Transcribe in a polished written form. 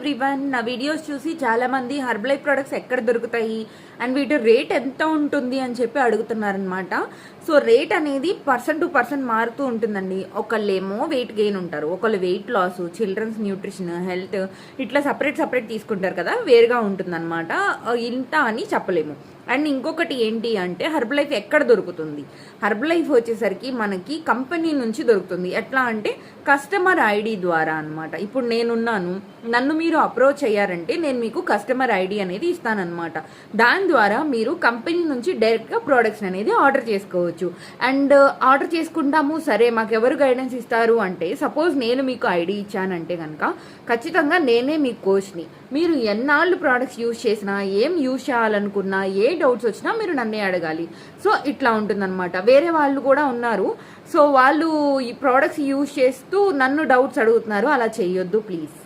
Everyone, నా videos చూసి చాలామంది హర్బల్ లైఫ్ ప్రొడక్ట్స్ ఎక్కడ దొరుకుతాయి అండ్ వీటి రేట్ ఎంత ఉంటుంది అని చెప్పి అడుగుతున్నారనమాట. సో రేట్ అనేది పర్సన్ టు పర్సన్ మారుతూ ఉంటుందండి. ఒకళ్ళేమో వెయిట్ గెయిన్ ఉంటారు, ఒకళ్ళు weight loss, childrens nutrition, health ఇట్లా సపరేట్ తీసుకుంటారు కదా, వేరుగా ఉంటుందన్నమాట. ఇంత అని చెప్పలేము. అండ్ ఇంకొకటి ఏంటి అంటే హర్బల్ లైఫ్ ఎక్కడ దొరుకుతుంది. హర్బల్ లైఫ్ వచ్చేసరికి మనకి కంపెనీ నుంచి దొరుకుతుంది. ఎట్లా అంటే కస్టమర్ ఐడి ద్వారా అనమాట. ఇప్పుడు నేనున్నాను, నన్ను మీరు అప్రోచ్ అయ్యారంటే నేను మీకు కస్టమర్ ఐడి అనేది ఇస్తానన్నమాట. దాని ద్వారా మీరు కంపెనీ నుంచి డైరెక్ట్గా ప్రోడక్ట్స్ అనేది ఆర్డర్ చేసుకోవచ్చు. అండ్ ఆర్డర్ చేసుకుంటాము, సరే మాకు ఎవరు గైడెన్స్ ఇస్తారు అంటే, సపోజ్ నేను మీకు ఐడి ఇచ్చానంటే కనుక ఖచ్చితంగా నేనే మీ కోచ్ని. మీరు ఎన్నాళ్ళు ప్రోడక్ట్స్ యూజ్ చేసినా, ఏం యూజ్ చేయాలనుకున్నా, ఏ డౌట్స్ వచ్చినా మీరు నన్నే అడగాలి. సో ఇట్లా ఉంటుందన్నమాట. వేరే వాళ్ళు కూడా ఉన్నారు, సో వాళ్ళు ఈ ప్రోడక్ట్స్ యూజ్ చేస్తూ నన్ను డౌట్స్ అడుగుతున్నారు. అలా చేయొద్దు ప్లీజ్.